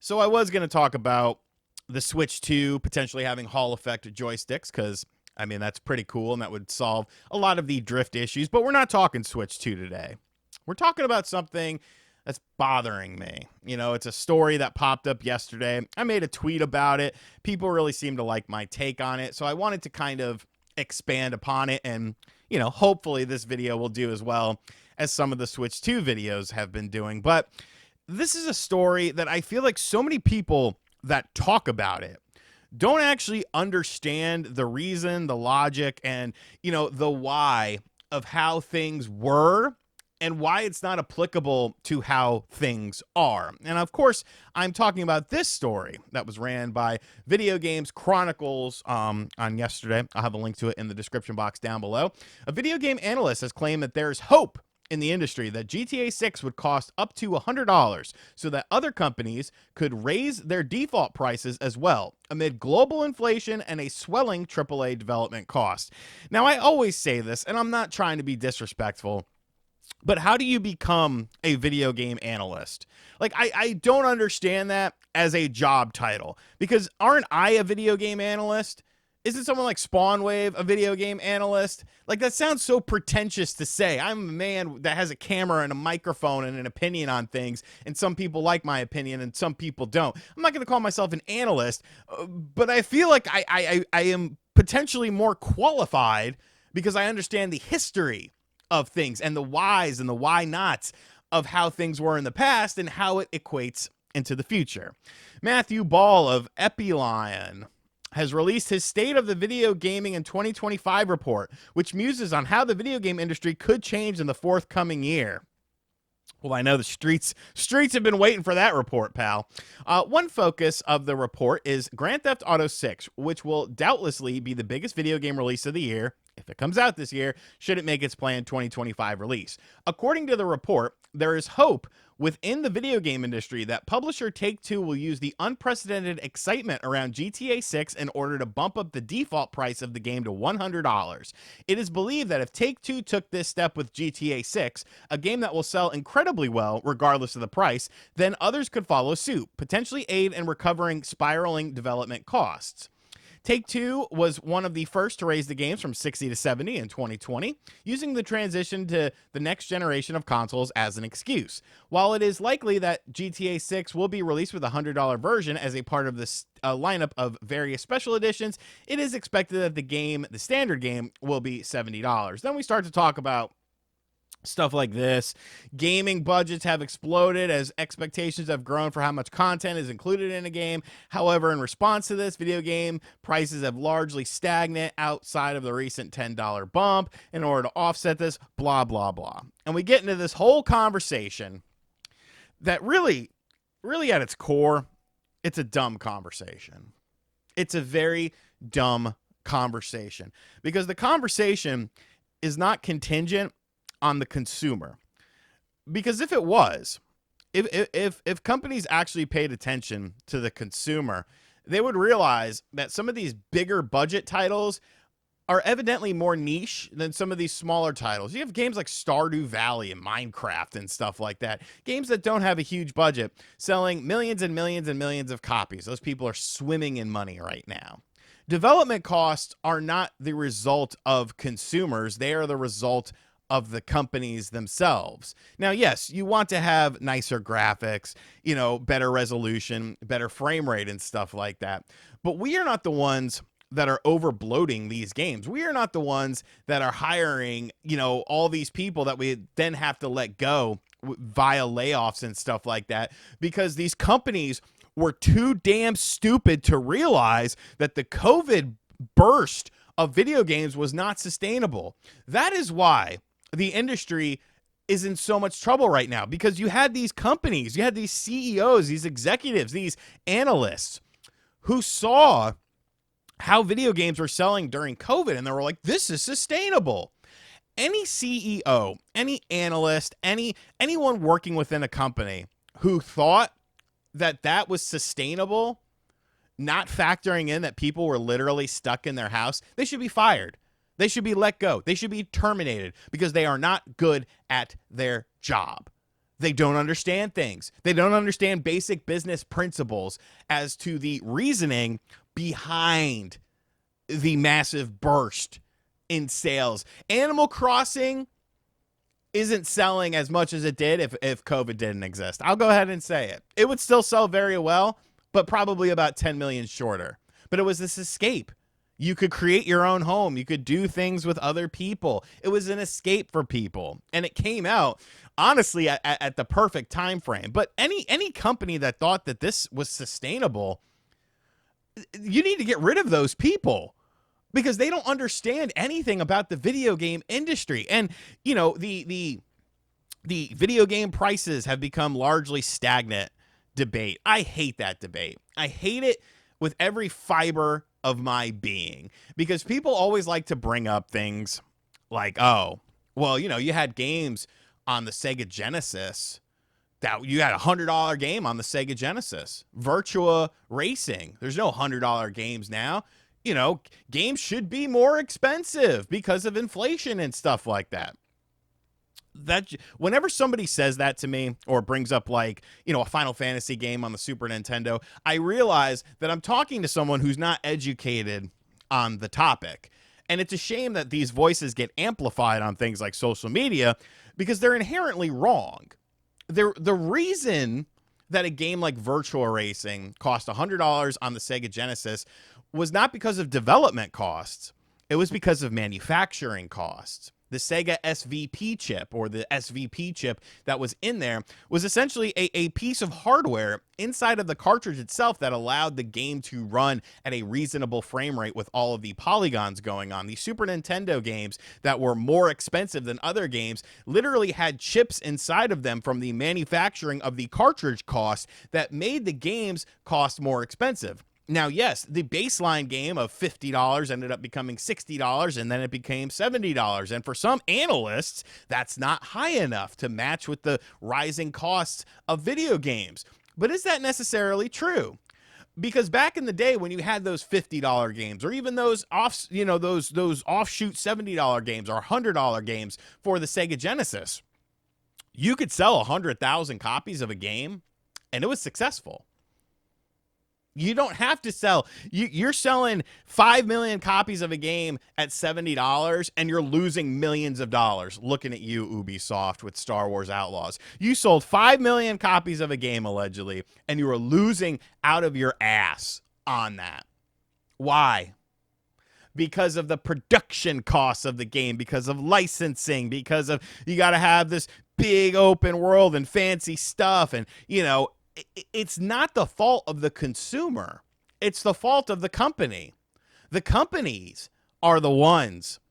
So I was going to talk about the Switch 2 potentially having Hall effect joysticks because I mean that's pretty cool and that would solve a lot of the drift issues, but we're not talking Switch 2 today. We're talking about something that's bothering me. It's a story that popped up yesterday. I made a tweet about it. People really seem to like my take on it, so I wanted to kind of expand upon it and, hopefully this video will do as well as some of the Switch 2 videos have been doing. But this is a story that I feel like so many people that talk about it don't actually understand the reason, the logic, and, the why of how things were and why it's not applicable to how things are. And of course, I'm talking about this story that was ran by Video Games Chronicles on yesterday. I'll have a link to it in the description box down below. A video game analyst has claimed that there's hope in the industry that GTA 6 would cost up to $100 so that other companies could raise their default prices as well amid global inflation and a swelling AAA development cost. Now, I always say this, and I'm not trying to be disrespectful, but how do you become a video game analyst? Like, I don't understand that as a job title, because aren't I a video game analyst? Isn't someone like Spawnwave a video game analyst? Like, that sounds so pretentious to say. I'm a man that has a camera and a microphone and an opinion on things, and some people like my opinion and some people don't. I'm not going to call myself an analyst, but I feel like I am potentially more qualified because I understand the history of things and the whys and the why nots of how things were in the past and how it equates into the future. Matthew Ball of Epilion has released his State of the Video Gaming in 2025 report, which muses on how the video game industry could change in the forthcoming year. Well, I know the streets have been waiting for that report, pal. One focus of the report is Grand Theft Auto 6, which will doubtlessly be the biggest video game release of the year, if it comes out this year, should it make its planned 2025 release. According to the report, there is hope within the video game industry that publisher Take-Two will use the unprecedented excitement around GTA 6 in order to bump up the default price of the game to $100. It is believed that if Take-Two took this step with GTA 6, a game that will sell incredibly well regardless of the price, then others could follow suit, potentially aid in recovering spiraling development costs. Take-Two was one of the first to raise the games from 60 to 70 in 2020, using the transition to the next generation of consoles as an excuse. While it is likely that GTA 6 will be released with a $100 version as a part of this lineup of various special editions, it is expected that the standard game, will be $70. Then we start to talk about stuff like this. Gaming budgets have exploded as expectations have grown for how much content is included in a game. However, in response to this, video game prices have largely stagnant outside of the recent $10 bump in order to offset this, blah, blah, blah. And we get into this whole conversation that really at its core, it's a dumb conversation. It's a very dumb conversation because the conversation is not contingent on the consumer. Because if it was, if companies actually paid attention to the consumer, they would realize that some of these bigger budget titles are evidently more niche than some of these smaller titles. You have games like Stardew Valley and Minecraft and stuff like that. Games that don't have a huge budget selling millions and millions and millions of copies. Those people are swimming in money right now. Development costs are not the result of consumers. They are the result of the companies themselves. Now, yes, you want to have nicer graphics, better resolution, better frame rate and stuff like that. But we are not the ones that are over bloating these games. We are not the ones that are hiring, all these people that we then have to let go via layoffs and stuff like that, because these companies were too damn stupid to realize that the COVID burst of video games was not sustainable. That is why the industry is in so much trouble right now, because you had these companies, you had these CEOs, these executives, these analysts who saw how video games were selling during COVID and they were like, this is sustainable. Any CEO, any analyst, anyone working within a company who thought that that was sustainable, not factoring in that people were literally stuck in their house, they should be fired. They should be let go. They should be terminated because they are not good at their job. They don't understand things. They don't understand basic business principles as to the reasoning behind the massive burst in sales. Animal Crossing isn't selling as much as it did if COVID didn't exist. I'll go ahead and say it. It would still sell very well, but probably about 10 million shorter. But it was this escape. You could create your own home. You could do things with other people. It was an escape for people. And it came out, honestly, at the perfect time frame. But any company that thought that this was sustainable, you need to get rid of those people, because they don't understand anything about the video game industry. And, you know, the video game prices have become largely stagnant debate. I hate that debate. I hate it with every fiber of my being, because people always like to bring up things like, oh, well, you know, you had games on the Sega Genesis that you had $100 game on the Sega Genesis. Virtua Racing. There's no $100 games now. You know, games should be more expensive because of inflation and stuff like that. That whenever somebody says that to me, or brings up, like, you know, a Final Fantasy game on the Super Nintendo, I realize that I'm talking to someone who's not educated on the topic. And it's a shame that these voices get amplified on things like social media, because they're inherently wrong. The reason that a game like Virtua Racing cost $100 on the Sega Genesis was not because of development costs. It was because of manufacturing costs. The Sega SVP chip, or the SVP chip that was in there, was essentially a piece of hardware inside of the cartridge itself that allowed the game to run at a reasonable frame rate with all of the polygons going on. The Super Nintendo games that were more expensive than other games literally had chips inside of them from the manufacturing of the cartridge cost that made the games cost more expensive. Now, yes, the baseline game of $50 ended up becoming $60, and then it became $70. And for some analysts, that's not high enough to match with the rising costs of video games. But is that necessarily true? Because back in the day, when you had those $50 games, or even those offshoot $70 games or $100 games for the Sega Genesis, you could sell 100,000 copies of a game, and it was successful. You don't have to sell. You're selling 5 million copies of a game at $70, and you're losing millions of dollars. Looking at you, Ubisoft, with Star Wars Outlaws. You sold 5 million copies of a game, allegedly, and you were losing out of your ass on that. Why? Because of the production costs of the game, because of licensing, because of, you got to have this big open world and fancy stuff, and, you know, it's not the fault of the consumer. It's the fault of the company. The companies are the ones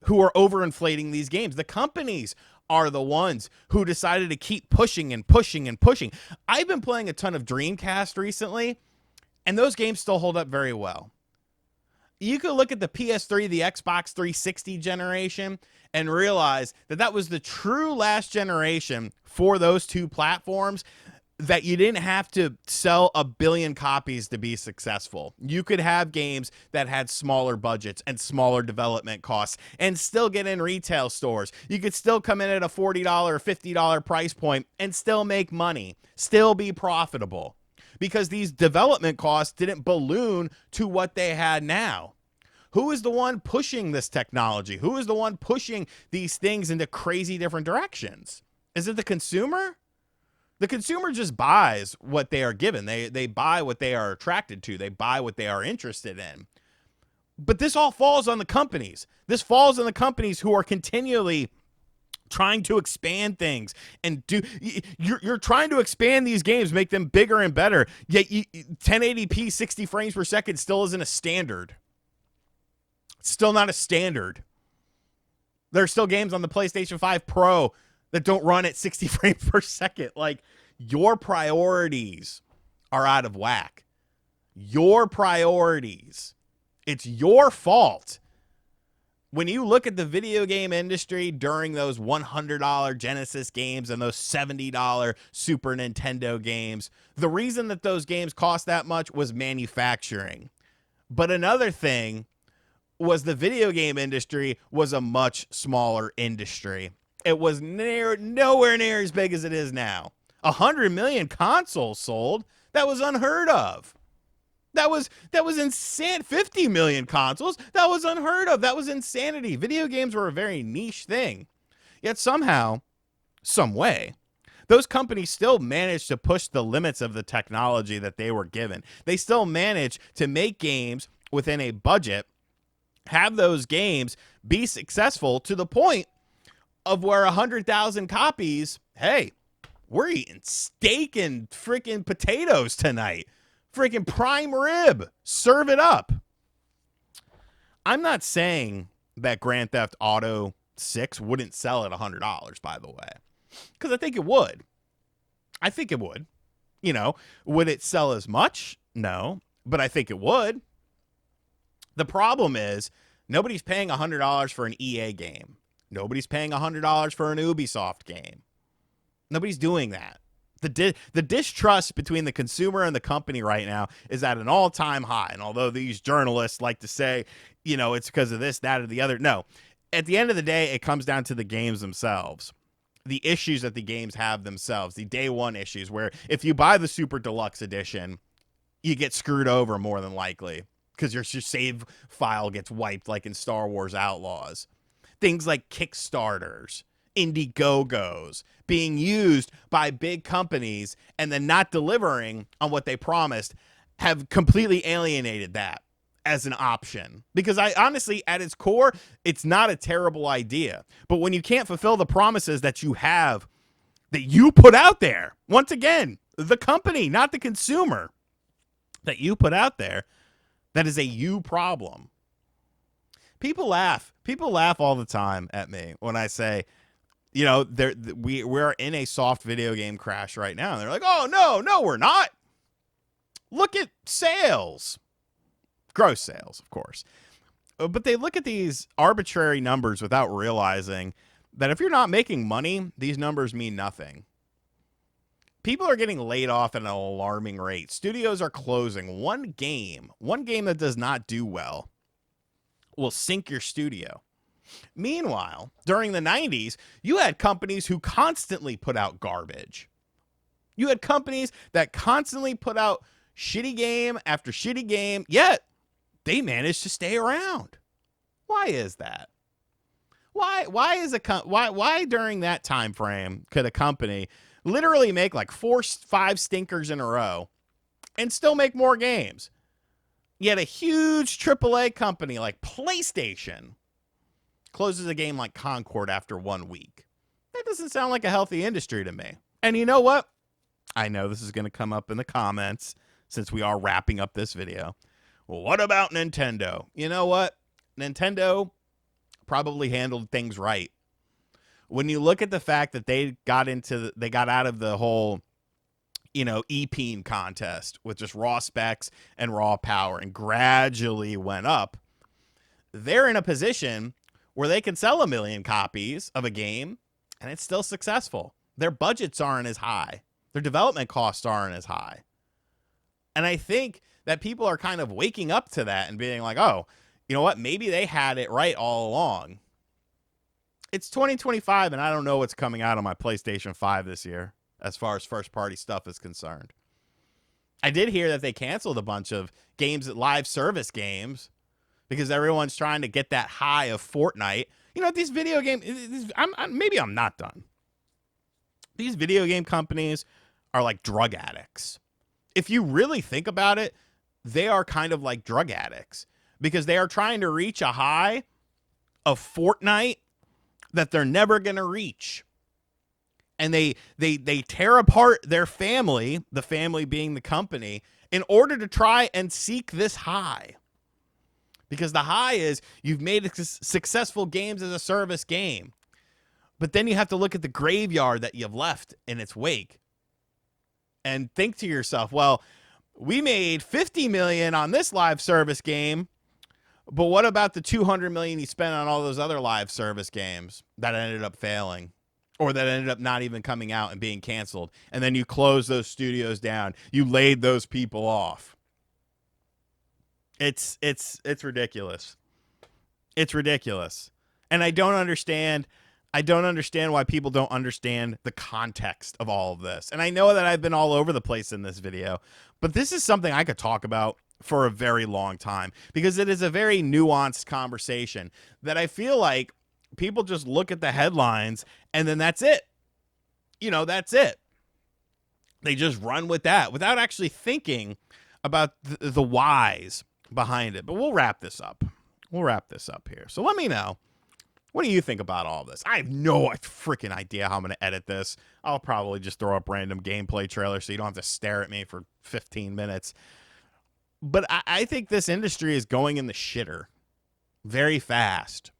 who are overinflating these games. The companies are the ones who decided to keep pushing and pushing and pushing. I've been playing a ton of Dreamcast recently, and those games still hold up very well. You could look at the PS3, the Xbox 360 generation, and realize that that was the true last generation for those two platforms, that you didn't have to sell 1 billion copies to be successful. You could have games that had smaller budgets and smaller development costs and still get in retail stores. You could still come in at a $40 or $50 price point and still make money, still be profitable, because these development costs didn't balloon to what they had now. Who is the one pushing this technology? Who is the one pushing these things into crazy different directions? Is it the consumer? The consumer just buys what they are given. They buy what they are attracted to. They buy what they are interested in. But this all falls on the companies. This falls on the companies who are continually trying to expand things and do. You're trying to expand these games, make them bigger and better. Yet 1080p 60 frames per second still isn't a standard. It's still not a standard. There are still games on the PlayStation 5 Pro that don't run at 60 frames per second. Like, your priorities are out of whack. Your priorities. It's your fault. When you look at the video game industry during those $100 Genesis games and those $70 Super Nintendo games, the reason that those games cost that much was manufacturing. But another thing was the video game industry was a much smaller industry. It was nowhere near as big as it is now. 100 million consoles sold. That was unheard of. That was insane. 50 million consoles. That was unheard of. That was insanity. Video games were a very niche thing. Yet somehow, some way, those companies still managed to push the limits of the technology that they were given. They still managed to make games within a budget, have those games be successful to the point of where 100,000 copies, hey, we're eating steak and freaking potatoes tonight. Freaking prime rib. Serve it up. I'm not saying that Grand Theft Auto 6 wouldn't sell at $100, by the way, because I think it would. I think it would. You know, would it sell as much? No, but I think it would. The problem is nobody's paying $100 for an EA game. Nobody's paying $100 for an Ubisoft game. Nobody's doing that. The distrust between the consumer and the company right now is at an all-time high. And although these journalists like to say, you know, it's because of this, that, or the other, no. At the end of the day, it comes down to the games themselves. The issues that the games have themselves, the day one issues, where if you buy the Super Deluxe Edition, you get screwed over more than likely because your save file gets wiped like in Star Wars Outlaws. Things like Kickstarters, Indiegogos, being used by big companies and then not delivering on what they promised have completely alienated that as an option. Because I honestly, at its core, it's not a terrible idea. But when you can't fulfill the promises that you have, that you put out there, once again, the company, not the consumer, that you put out there, that is a you problem. People laugh. People laugh all the time at me when I say, you know, we're in a soft video game crash right now. And they're like, oh, no, we're not. Look at sales. Gross sales, of course. But they look at these arbitrary numbers without realizing that if you're not making money, these numbers mean nothing. People are getting laid off at an alarming rate. Studios are closing. One game that does not do well will sink your studio. Meanwhile, during the 90s, you had companies who constantly put out garbage. You had companies that constantly put out shitty game after shitty game, yet they managed to stay around. Why is that? Why during that time frame could a company literally make like 4-5 stinkers in a row and still make more games? Yet a huge AAA company like PlayStation closes a game like Concord after 1 week. That doesn't sound like a healthy industry to me. And you know what? I know this is going to come up in the comments since we are wrapping up this video. Well, what about Nintendo? You know what? Nintendo probably handled things right. When you look at the fact that they got out of the whole, you know, EPeen contest with just raw specs and raw power and gradually went up, they're in a position where they can sell 1 million copies of a game and it's still successful. Their budgets aren't as high. Their development costs aren't as high. And I think that people are kind of waking up to that and being like, oh, you know what? Maybe they had it right all along. It's 2025 and I don't know what's coming out on my PlayStation 5 this year as far as first-party stuff is concerned. I did hear that they canceled a bunch of games, live service games, because everyone's trying to get that high of Fortnite. You know, these video games, maybe I'm not done. These video game companies are like drug addicts. If you really think about it, they are kind of like drug addicts because they are trying to reach a high of Fortnite that they're never going to reach. And they tear apart their family, the family being the company, in order to try and seek this high. Because the high is you've made a successful games as a service game. But then you have to look at the graveyard that you've left in its wake and think to yourself, well, we made 50 million on this live service game, but what about the 200 million you spent on all those other live service games that ended up failing or that ended up not even coming out and being canceled? And then you closed those studios down. You laid those people off. It's ridiculous. It's ridiculous. And I don't understand I don't understand why people don't understand the context of all of this. And I know that I've been all over the place in this video, but this is something I could talk about for a very long time because it is a very nuanced conversation that I feel like people just look at the headlines and then that's it. You know, that's it. They just run with that without actually thinking about the whys behind it. But we'll wrap this up. We'll wrap this up here. So let me know. What do you think about all this? I have no freaking idea how I'm going to edit this. I'll probably just throw up random gameplay trailers so you don't have to stare at me for 15 minutes. But I think this industry is going in the shitter very fast.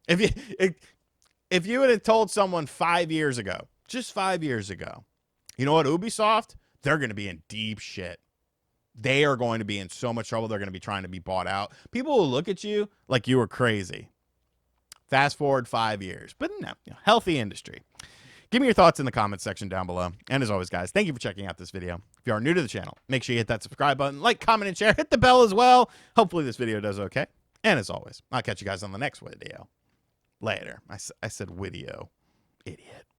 If you would have told someone 5 years ago, just 5 years ago, you know what, Ubisoft, they're going to be in deep shit. They are going to be in so much trouble. They're going to be trying to be bought out. People will look at you like you were crazy. Fast forward 5 years, but no, healthy industry. Give me your thoughts in the comments section down below. And as always, guys, thank you for checking out this video. If you are new to the channel, make sure you hit that subscribe button, like, comment, and share. Hit the bell as well. Hopefully this video does okay. And as always, I'll catch you guys on the next video. Later. I said video. Idiot.